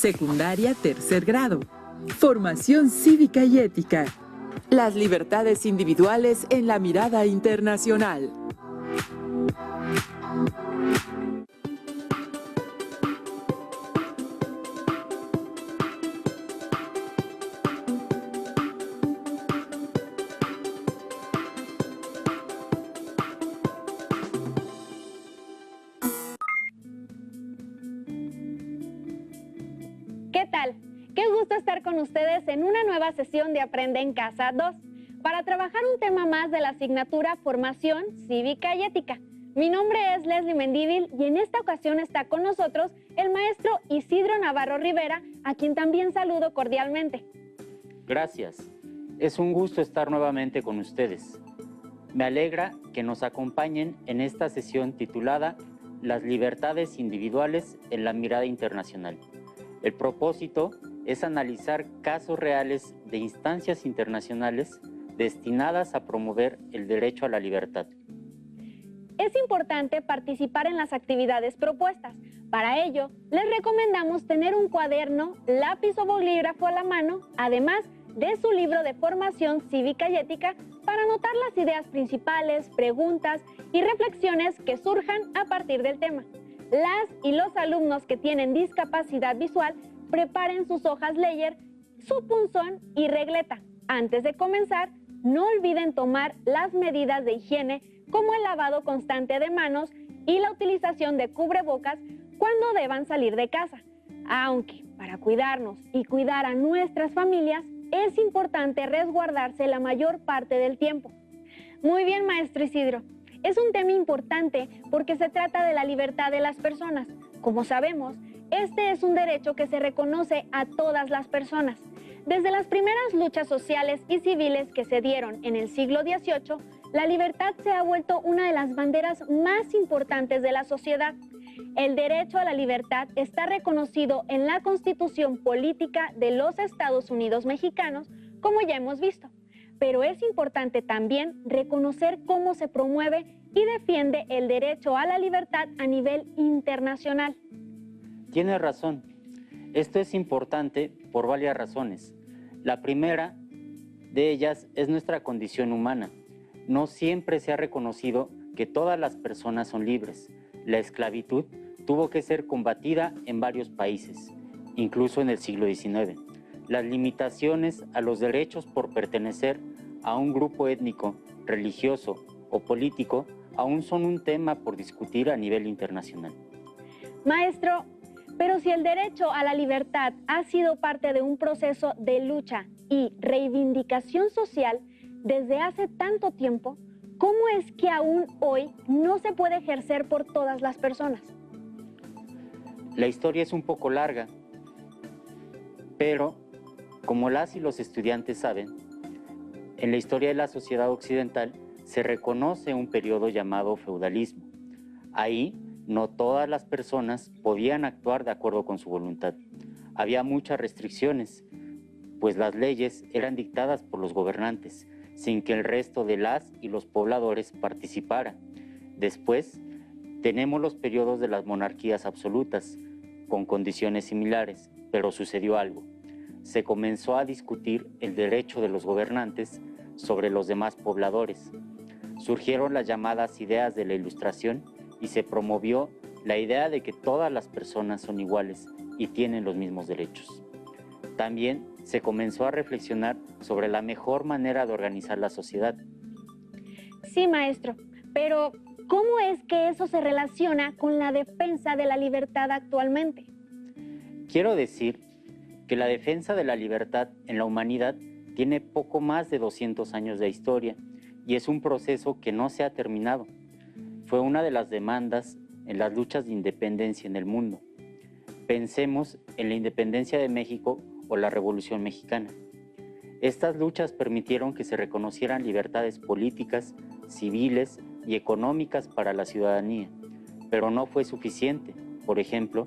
Secundaria tercer grado. Formación cívica y ética. Las libertades individuales en la mirada internacional. ¿Qué tal? Qué gusto estar con ustedes en una nueva sesión de Aprende en Casa 2 para trabajar un tema más de la asignatura Formación Cívica y Ética. Mi nombre es Leslie Mendívil y en esta ocasión está con nosotros el maestro Isidro Navarro Rivera, a quien también saludo cordialmente. Gracias. Es un gusto estar nuevamente con ustedes. Me alegra que nos acompañen en esta sesión titulada Las libertades individuales en la mirada internacional. El propósito es analizar casos reales de instancias internacionales destinadas a promover el derecho a la libertad. Es importante participar en las actividades propuestas. Para ello, les recomendamos tener un cuaderno, lápiz o bolígrafo a la mano, además de su libro de formación cívica y ética, para anotar las ideas principales, preguntas y reflexiones que surjan a partir del tema. Las y los alumnos que tienen discapacidad visual preparen sus hojas Ledger, su punzón y regleta. Antes de comenzar, no olviden tomar las medidas de higiene como el lavado constante de manos y la utilización de cubrebocas cuando deban salir de casa. Aunque para cuidarnos y cuidar a nuestras familias es importante resguardarse la mayor parte del tiempo. Muy bien, maestro Isidro. Es un tema importante porque se trata de la libertad de las personas. Como sabemos, este es un derecho que se reconoce a todas las personas. Desde las primeras luchas sociales y civiles que se dieron en el siglo XVIII, la libertad se ha vuelto una de las banderas más importantes de la sociedad. El derecho a la libertad está reconocido en la Constitución Política de los Estados Unidos Mexicanos, como ya hemos visto. Pero es importante también reconocer cómo se promueve y defiende el derecho a la libertad a nivel internacional. Tiene razón. Esto es importante por varias razones. La primera de ellas es nuestra condición humana. No siempre se ha reconocido que todas las personas son libres. La esclavitud tuvo que ser combatida en varios países, incluso en el siglo XIX. Las limitaciones a los derechos por pertenecer a un grupo étnico, religioso o político aún son un tema por discutir a nivel internacional. Maestro, pero si el derecho a la libertad ha sido parte de un proceso de lucha y reivindicación social desde hace tanto tiempo, ¿cómo es que aún hoy no se puede ejercer por todas las personas? La historia es un poco larga, pero como las y los estudiantes saben, en la historia de la sociedad occidental se reconoce un periodo llamado feudalismo. Ahí no todas las personas podían actuar de acuerdo con su voluntad. Había muchas restricciones, pues las leyes eran dictadas por los gobernantes, sin que el resto de las y los pobladores participaran. Después, tenemos los periodos de las monarquías absolutas, con condiciones similares, pero sucedió algo. Se comenzó a discutir el derecho de los gobernantes sobre los demás pobladores. Surgieron las llamadas ideas de la Ilustración y se promovió la idea de que todas las personas son iguales y tienen los mismos derechos. También se comenzó a reflexionar sobre la mejor manera de organizar la sociedad. Sí, maestro, pero ¿cómo es que eso se relaciona con la defensa de la libertad actualmente? Quiero decir que la defensa de la libertad en la humanidad tiene poco más de 200 años de historia y es un proceso que no se ha terminado. Fue una de las demandas en las luchas de independencia en el mundo. Pensemos en la independencia de México o la Revolución Mexicana. Estas luchas permitieron que se reconocieran libertades políticas, civiles y económicas para la ciudadanía, pero no fue suficiente. Por ejemplo,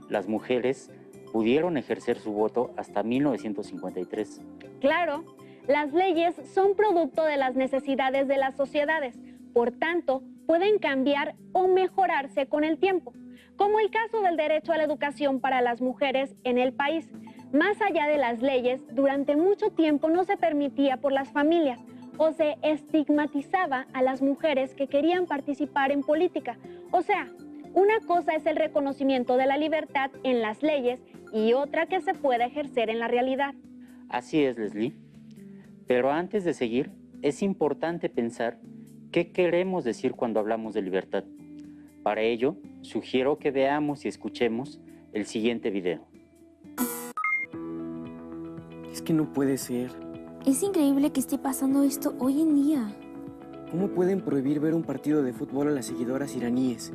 las mujeres pudieron ejercer su voto hasta 1953. Claro, las leyes son producto de las necesidades de las sociedades, por tanto, pueden cambiar o mejorarse con el tiempo. como el caso del derecho a la educación para las mujeres en el país. Más allá de las leyes, durante mucho tiempo no se permitía por las familias o se estigmatizaba a las mujeres que querían participar en política. O sea, una cosa es el reconocimiento de la libertad en las leyes y otra que se pueda ejercer en la realidad. Así es, Leslie. Pero antes de seguir, es importante pensar qué queremos decir cuando hablamos de libertad. Para ello, sugiero que veamos y escuchemos el siguiente video. Es que no puede ser. Es increíble que esté pasando esto hoy en día. ¿Cómo pueden prohibir ver un partido de fútbol a las seguidoras iraníes?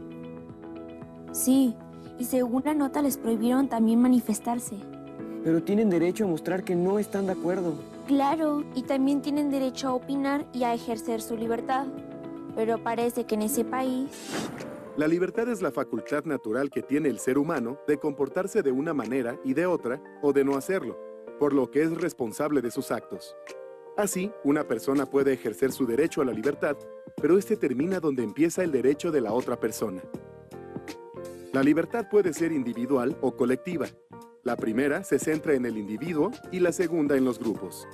Sí, y según la nota les prohibieron también manifestarse. Pero tienen derecho a mostrar que no están de acuerdo. Claro, y también tienen derecho a opinar y a ejercer su libertad. Pero parece que en ese país... La libertad es la facultad natural que tiene el ser humano de comportarse de una manera y de otra, o de no hacerlo, por lo que es responsable de sus actos. Así, una persona puede ejercer su derecho a la libertad, pero este termina donde empieza el derecho de la otra persona. La libertad puede ser individual o colectiva. La primera se centra en el individuo y la segunda en los grupos.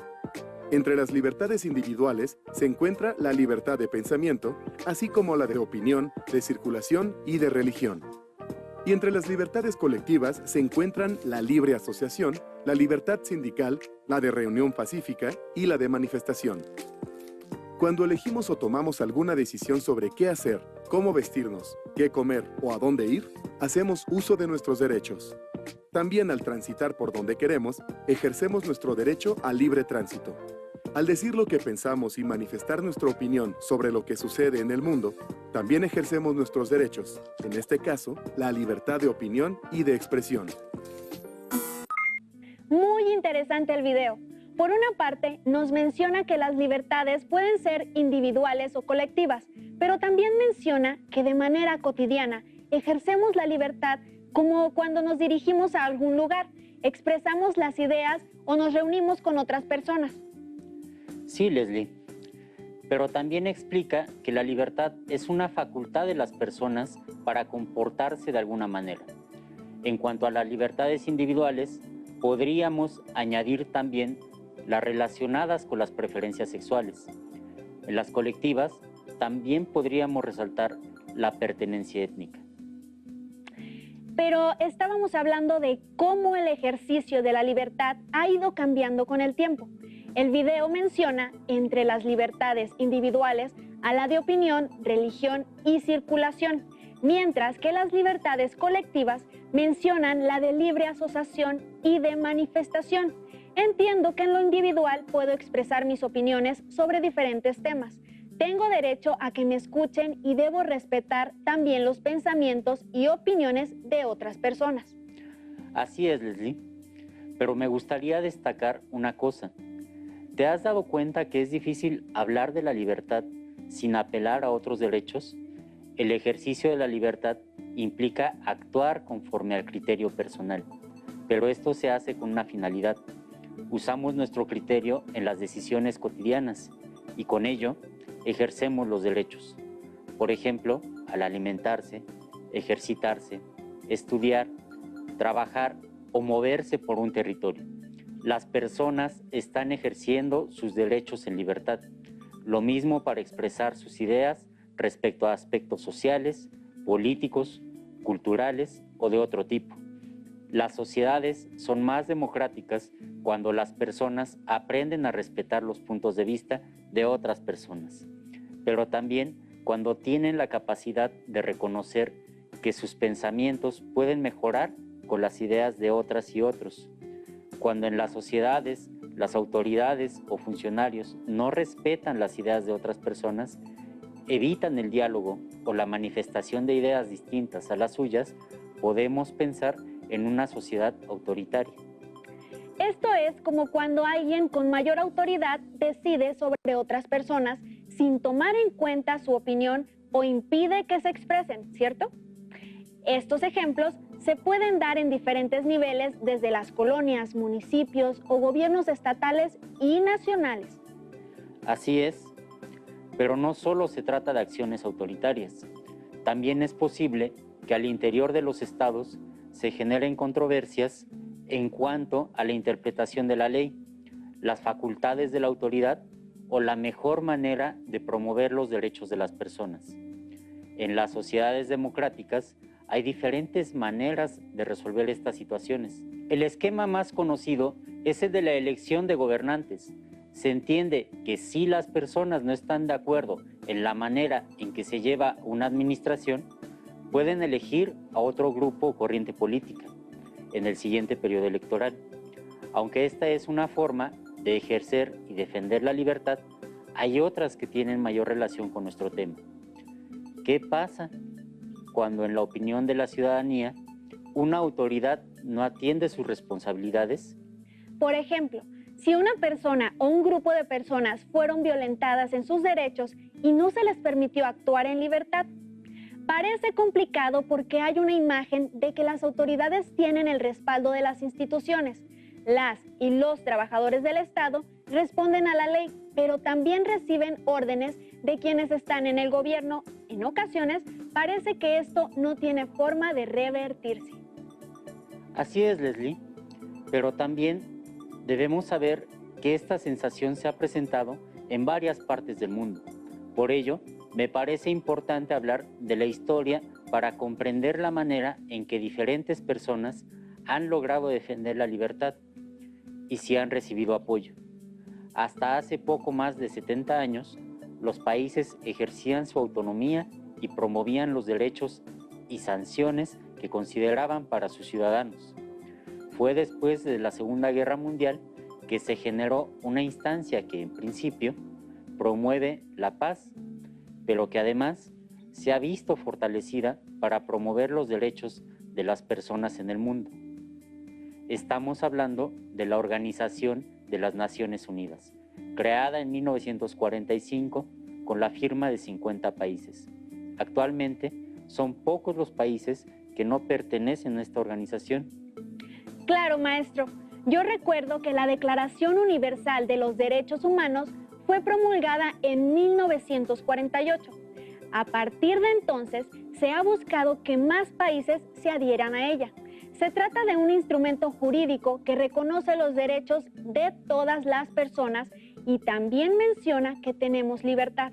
Entre las libertades individuales se encuentra la libertad de pensamiento, así como la de opinión, de circulación y de religión. Y entre las libertades colectivas se encuentran la libre asociación, la libertad sindical, la de reunión pacífica y la de manifestación. Cuando elegimos o tomamos alguna decisión sobre qué hacer, cómo vestirnos, qué comer o a dónde ir, hacemos uso de nuestros derechos. También al transitar por donde queremos, ejercemos nuestro derecho al libre tránsito. Al decir lo que pensamos y manifestar nuestra opinión sobre lo que sucede en el mundo, también ejercemos nuestros derechos, en este caso, la libertad de opinión y de expresión. Muy interesante el video. Por una parte, nos menciona que las libertades pueden ser individuales o colectivas, pero también menciona que de manera cotidiana ejercemos la libertad como cuando nos dirigimos a algún lugar, expresamos las ideas o nos reunimos con otras personas. Sí, Leslie, pero también explica que la libertad es una facultad de las personas para comportarse de alguna manera. En cuanto a las libertades individuales, podríamos añadir también las relacionadas con las preferencias sexuales. En las colectivas, también podríamos resaltar la pertenencia étnica. Pero estábamos hablando de cómo el ejercicio de la libertad ha ido cambiando con el tiempo. El video menciona entre las libertades individuales a la de opinión, religión y circulación, mientras que las libertades colectivas mencionan la de libre asociación y de manifestación. Entiendo que en lo individual puedo expresar mis opiniones sobre diferentes temas. Tengo derecho a que me escuchen y debo respetar también los pensamientos y opiniones de otras personas. Así es, Leslie, pero me gustaría destacar una cosa. ¿Te has dado cuenta que es difícil hablar de la libertad sin apelar a otros derechos? El ejercicio de la libertad implica actuar conforme al criterio personal, pero esto se hace con una finalidad. Usamos nuestro criterio en las decisiones cotidianas y con ello ejercemos los derechos. Por ejemplo, al alimentarse, ejercitarse, estudiar, trabajar o moverse por un territorio. Las personas están ejerciendo sus derechos en libertad. Lo mismo para expresar sus ideas respecto a aspectos sociales, políticos, culturales o de otro tipo. Las sociedades son más democráticas cuando las personas aprenden a respetar los puntos de vista de otras personas, pero también cuando tienen la capacidad de reconocer que sus pensamientos pueden mejorar con las ideas de otras y otros. Cuando en las sociedades, las autoridades o funcionarios no respetan las ideas de otras personas, evitan el diálogo o la manifestación de ideas distintas a las suyas, podemos pensar en una sociedad autoritaria. Esto es como cuando alguien con mayor autoridad decide sobre otras personas sin tomar en cuenta su opinión o impide que se expresen, ¿cierto? Estos ejemplos se pueden dar en diferentes niveles, desde las colonias, municipios o gobiernos estatales y nacionales. Así es, pero no solo se trata de acciones autoritarias. También es posible que al interior de los estados se generen controversias en cuanto a la interpretación de la ley, las facultades de la autoridad o la mejor manera de promover los derechos de las personas. En las sociedades democráticas hay diferentes maneras de resolver estas situaciones. El esquema más conocido es el de la elección de gobernantes. Se entiende que si las personas no están de acuerdo en la manera en que se lleva una administración, pueden elegir a otro grupo o corriente política en el siguiente periodo electoral. Aunque esta es una forma de ejercer y defender la libertad, hay otras que tienen mayor relación con nuestro tema. ¿Qué pasa cuando en la opinión de la ciudadanía una autoridad no atiende sus responsabilidades? Por ejemplo, si una persona o un grupo de personas fueron violentadas en sus derechos y no se les permitió actuar en libertad, parece complicado porque hay una imagen de que las autoridades tienen el respaldo de las instituciones. Las y los trabajadores del Estado responden a la ley, pero también reciben órdenes de quienes están en el gobierno. En ocasiones, parece que esto no tiene forma de revertirse. Así es, Leslie, pero también debemos saber que esta sensación se ha presentado en varias partes del mundo. Por ello, me parece importante hablar de la historia para comprender la manera en que diferentes personas han logrado defender la libertad y si han recibido apoyo. Hasta hace poco más de 70 años, los países ejercían su autonomía y promovían los derechos y sanciones que consideraban para sus ciudadanos. Fue después de la Segunda Guerra Mundial que se generó una instancia que, en principio, promueve la paz, pero que además se ha visto fortalecida para promover los derechos de las personas en el mundo. Estamos hablando de la Organización de las Naciones Unidas, creada en 1945 con la firma de 50 países. Actualmente son pocos los países que no pertenecen a esta organización. Claro, maestro. Yo recuerdo que la Declaración Universal de los Derechos Humanos fue promulgada en 1948. A partir de entonces, se ha buscado que más países se adhieran a ella. Se trata de un instrumento jurídico que reconoce los derechos de todas las personas y también menciona que tenemos libertad.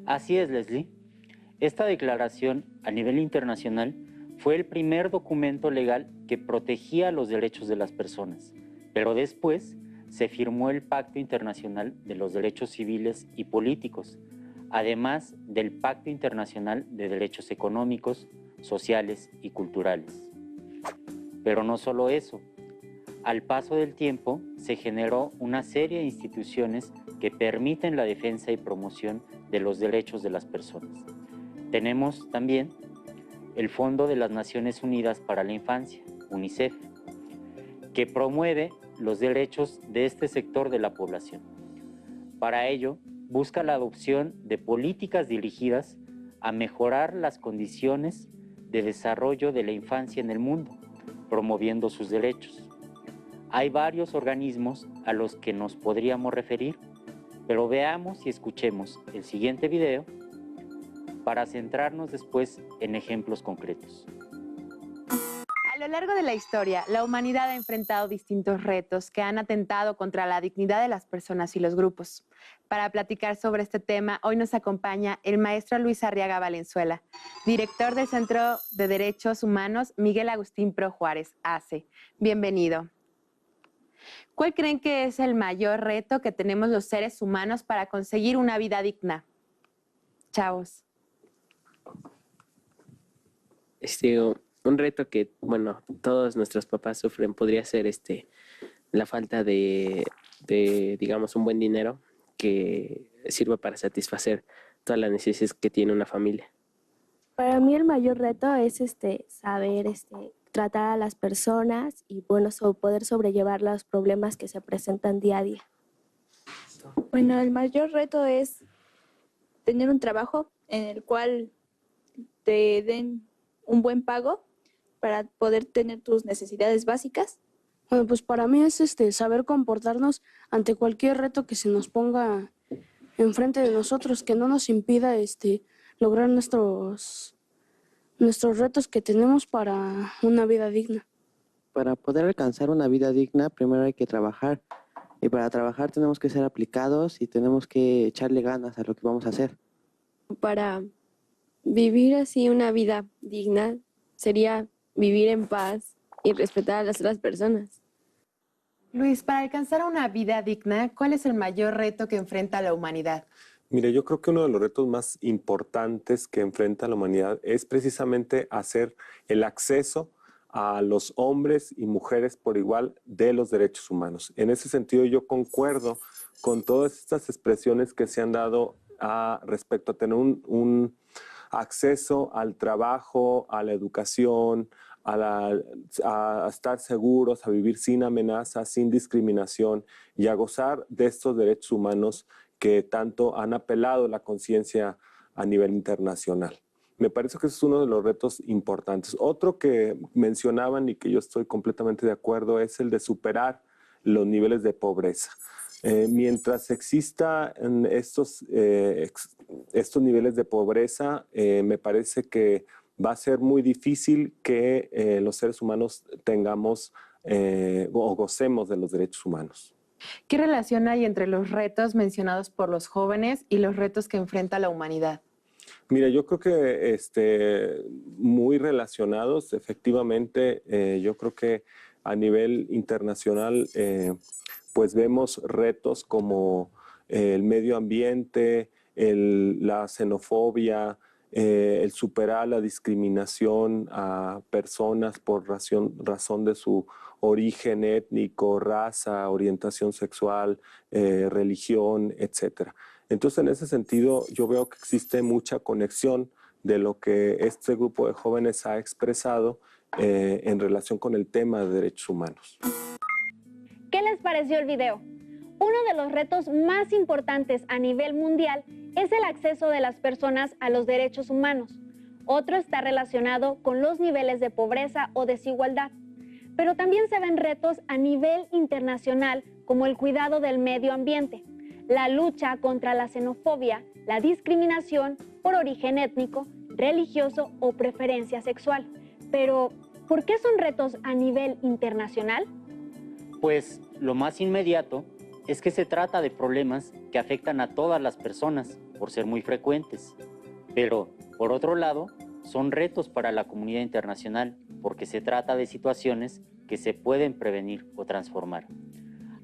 Así es, Leslie. Esta declaración a nivel internacional fue el primer documento legal que protegía los derechos de las personas, pero después se firmó el Pacto Internacional de los Derechos Civiles y Políticos, además del Pacto Internacional de Derechos Económicos, Sociales y Culturales. Pero no solo eso. Al paso del tiempo, se generó una serie de instituciones que permiten la defensa y promoción de los derechos de las personas. Tenemos también el Fondo de las Naciones Unidas para la Infancia, UNICEF, que promueve los derechos de este sector de la población. Para ello, busca la adopción de políticas dirigidas a mejorar las condiciones de desarrollo de la infancia en el mundo, promoviendo sus derechos. Hay varios organismos a los que nos podríamos referir, pero veamos y escuchemos el siguiente video para centrarnos después en ejemplos concretos. A lo largo de la historia, la humanidad ha enfrentado distintos retos que han atentado contra la dignidad de las personas y los grupos. Para platicar sobre este tema, hoy nos acompaña el maestro Luis Arriaga Valenzuela, director del Centro de Derechos Humanos Miguel Agustín Pro Juárez, ACE. Bienvenido. ¿Cuál creen que es el mayor reto que tenemos los seres humanos para conseguir una vida digna? Chavos. Un reto que, bueno, todos nuestros papás sufren podría ser la falta de, digamos, un buen dinero que sirva para satisfacer todas las necesidades que tiene una familia. Para mí el mayor reto es saber tratar a las personas y bueno, poder sobrellevar los problemas que se presentan día a día. Bueno, el mayor reto es tener un trabajo en el cual te den un buen pago para poder tener tus necesidades básicas. Bueno, pues para mí es saber comportarnos ante cualquier reto que se nos ponga enfrente de nosotros, que no nos impida lograr nuestros retos que tenemos para una vida digna. Para poder alcanzar una vida digna, primero hay que trabajar. Y para trabajar tenemos que ser aplicados y tenemos que echarle ganas a lo que vamos a hacer. Para vivir así una vida digna sería vivir en paz y respetar a las otras personas. Luis, para alcanzar una vida digna, ¿cuál es el mayor reto que enfrenta la humanidad? Mire, yo creo que uno de los retos más importantes que enfrenta la humanidad es precisamente hacer el acceso a los hombres y mujeres por igual de los derechos humanos. En ese sentido, yo concuerdo con todas estas expresiones que se han dado respecto a tener un acceso al trabajo, a la educación, a estar seguros, a vivir sin amenazas, sin discriminación y a gozar de estos derechos humanos que tanto han apelado la conciencia a nivel internacional. Me parece que ese es uno de los retos importantes. Otro que mencionaban y que yo estoy completamente de acuerdo es el de superar los niveles de pobreza. Mientras existan estos niveles de pobreza, me parece que va a ser muy difícil que los seres humanos tengamos o gocemos de los derechos humanos. ¿Qué relación hay entre los retos mencionados por los jóvenes y los retos que enfrenta la humanidad? Mira, yo creo que muy relacionados, efectivamente. Yo creo que a nivel internacional pues vemos retos como el medio ambiente, la xenofobia, el superar la discriminación a personas por razón de su origen étnico, raza, orientación sexual, religión, etcétera. Entonces, en ese sentido, yo veo que existe mucha conexión de lo que este grupo de jóvenes ha expresado en relación con el tema de derechos humanos. ¿Qué les pareció el video? Uno de los retos más importantes a nivel mundial es el acceso de las personas a los derechos humanos. Otro está relacionado con los niveles de pobreza o desigualdad. Pero también se ven retos a nivel internacional como el cuidado del medio ambiente, la lucha contra la xenofobia, la discriminación por origen étnico, religioso o preferencia sexual. Pero, ¿por qué son retos a nivel internacional? Pues lo más inmediato es que se trata de problemas que afectan a todas las personas por ser muy frecuentes. Pero, por otro lado, son retos para la comunidad internacional porque se trata de situaciones que se pueden prevenir o transformar.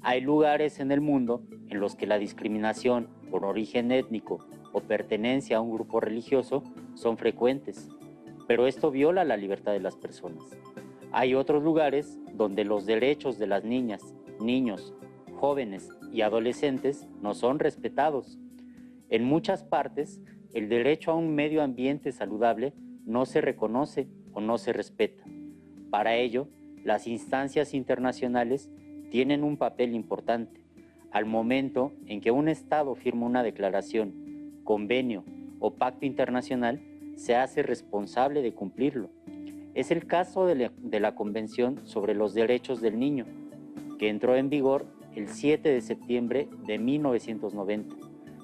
Hay lugares en el mundo en los que la discriminación por origen étnico o pertenencia a un grupo religioso son frecuentes, pero esto viola la libertad de las personas. Hay otros lugares donde los derechos de las niñas, niños, jóvenes y adolescentes no son respetados. En muchas partes, el derecho a un medio ambiente saludable no se reconoce o no se respeta. Para ello, las instancias internacionales tienen un papel importante. Al momento en que un Estado firma una declaración, convenio o pacto internacional, se hace responsable de cumplirlo. Es el caso de la Convención sobre los Derechos del Niño, que entró en vigor el 7 de septiembre de 1990.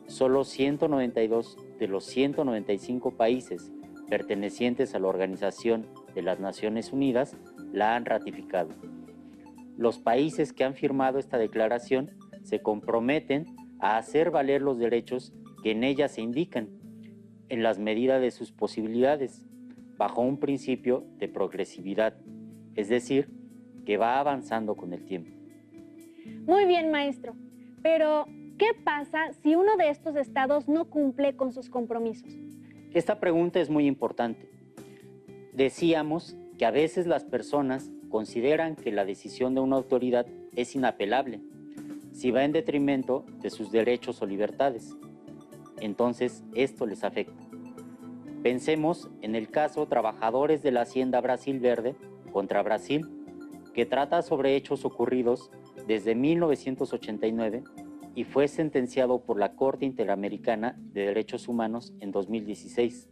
Solo 192 de los 195 países pertenecientes a la Organización de las Naciones Unidas la han ratificado. Los países que han firmado esta declaración se comprometen a hacer valer los derechos que en ella se indican, en las medidas de sus posibilidades, bajo un principio de progresividad, es decir, que va avanzando con el tiempo. Muy bien, maestro, pero ¿qué pasa si uno de estos estados no cumple con sus compromisos? Esta pregunta es muy importante. Decíamos que a veces las personas consideran que la decisión de una autoridad es inapelable si va en detrimento de sus derechos o libertades. Entonces, esto les afecta. Pensemos en el caso Trabajadores de la Hacienda Brasil Verde contra Brasil, que trata sobre hechos ocurridos desde 1989 y fue sentenciado por la Corte Interamericana de Derechos Humanos en 2016.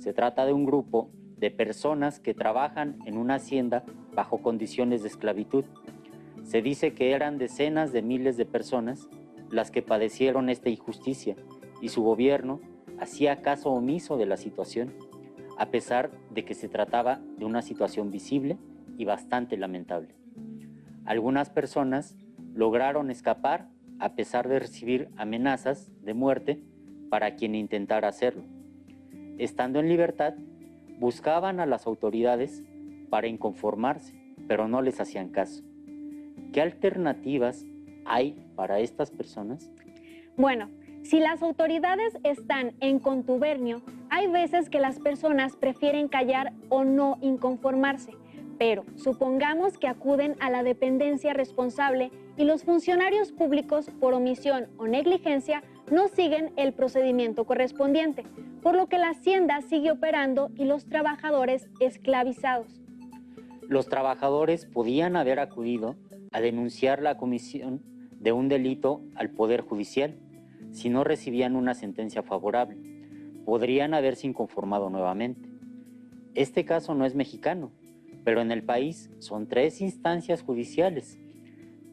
Se trata de un grupo de personas que trabajan en una hacienda bajo condiciones de esclavitud. Se dice que eran decenas de miles de personas las que padecieron esta injusticia y su gobierno hacía caso omiso de la situación. a pesar de que se trataba de una situación visible y bastante lamentable. Algunas personas lograron escapar a pesar de recibir amenazas de muerte para quien intentara hacerlo. Estando en libertad, buscaban a las autoridades para inconformarse, pero no les hacían caso. ¿Qué alternativas hay para estas personas? Bueno, si las autoridades están en contubernio, hay veces que las personas prefieren callar o no inconformarse, pero supongamos que acuden a la dependencia responsable y los funcionarios públicos, por omisión o negligencia, no siguen el procedimiento correspondiente, por lo que la hacienda sigue operando y los trabajadores esclavizados. Los trabajadores podían haber acudido a denunciar la comisión de un delito al Poder Judicial si no recibían una sentencia favorable. Podrían haberse inconformado nuevamente. Este caso no es mexicano, pero en el país son 3 instancias judiciales.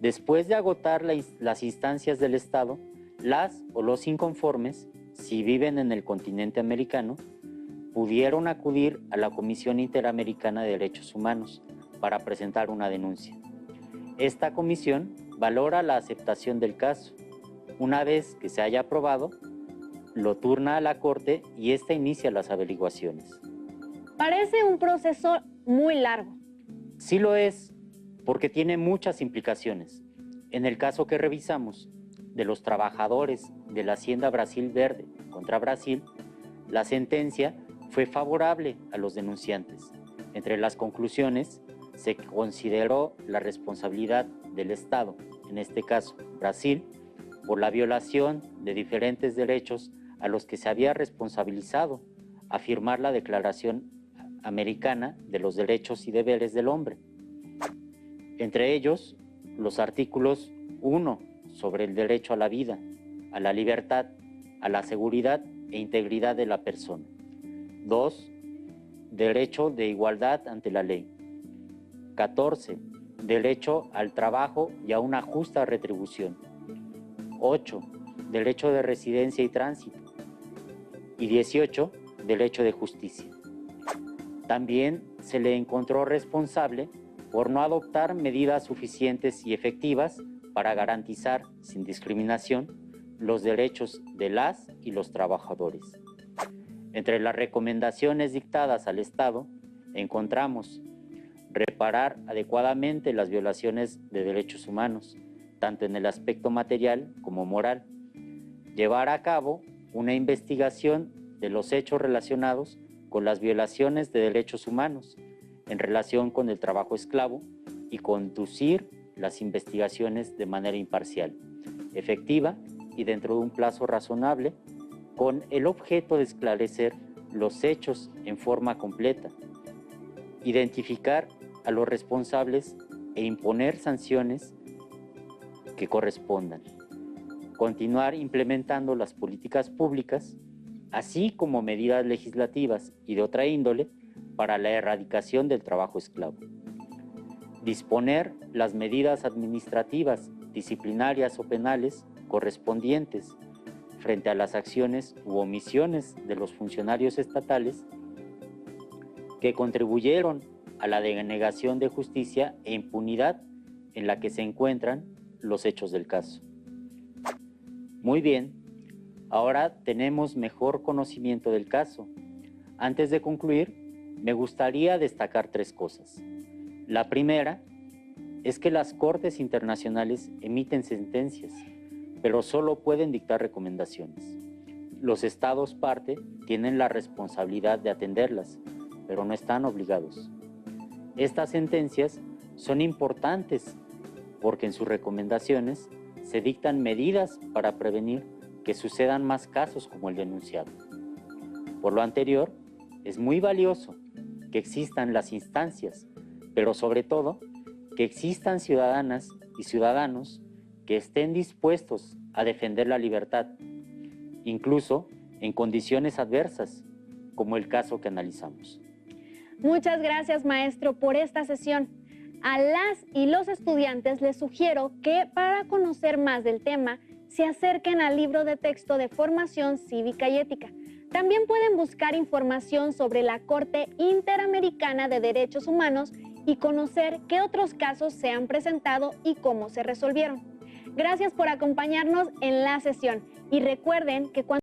Después de agotar las instancias del Estado, las o los inconformes, si viven en el continente americano, pudieron acudir a la Comisión Interamericana de Derechos Humanos para presentar una denuncia. Esta comisión valora la aceptación del caso. Una vez que se haya aprobado, lo turna a la Corte y ésta inicia las averiguaciones. Parece un proceso muy largo. Sí lo es, porque tiene muchas implicaciones. En el caso que revisamos, de los trabajadores de la Hacienda Brasil Verde contra Brasil, la sentencia fue favorable a los denunciantes. Entre las conclusiones, se consideró la responsabilidad del Estado, en este caso Brasil, por la violación de diferentes derechos a los que se había responsabilizado a firmar la Declaración Americana de los Derechos y Deberes del Hombre. Entre ellos, los artículos 1, sobre el derecho a la vida, a la libertad, a la seguridad e integridad de la persona. 2, derecho de igualdad ante la ley. 14, derecho al trabajo y a una justa retribución. 8, derecho de residencia y tránsito. Y 18, derecho de justicia. También se le encontró responsable por no adoptar medidas suficientes y efectivas para garantizar, sin discriminación, los derechos de las y los trabajadores. Entre las recomendaciones dictadas al Estado, encontramos reparar adecuadamente las violaciones de derechos humanos, tanto en el aspecto material como moral, llevar a cabo una investigación de los hechos relacionados con las violaciones de derechos humanos en relación con el trabajo esclavo y conducir las investigaciones de manera imparcial, efectiva y dentro de un plazo razonable, con el objeto de esclarecer los hechos en forma completa, identificar a los responsables e imponer sanciones que correspondan, continuar implementando las políticas públicas, así como medidas legislativas y de otra índole para la erradicación del trabajo esclavo. Disponer las medidas administrativas, disciplinarias o penales correspondientes frente a las acciones u omisiones de los funcionarios estatales que contribuyeron a la denegación de justicia e impunidad en la que se encuentran los hechos del caso. Muy bien, ahora tenemos mejor conocimiento del caso. Antes de concluir, me gustaría destacar 3 cosas. La primera es que las Cortes internacionales emiten sentencias, pero solo pueden dictar recomendaciones. Los Estados parte tienen la responsabilidad de atenderlas, pero no están obligados. Estas sentencias son importantes porque en sus recomendaciones se dictan medidas para prevenir que sucedan más casos como el denunciado. Por lo anterior, es muy valioso que existan las instancias, pero sobre todo que existan ciudadanas y ciudadanos que estén dispuestos a defender la libertad, incluso en condiciones adversas, como el caso que analizamos. Muchas gracias, maestro, por esta sesión. A las y los estudiantes les sugiero que, para conocer más del tema, se acerquen al libro de texto de Formación Cívica y Ética, También pueden buscar información sobre la Corte Interamericana de Derechos Humanos y conocer qué otros casos se han presentado y cómo se resolvieron. Gracias por acompañarnos en la sesión y recuerden que cuando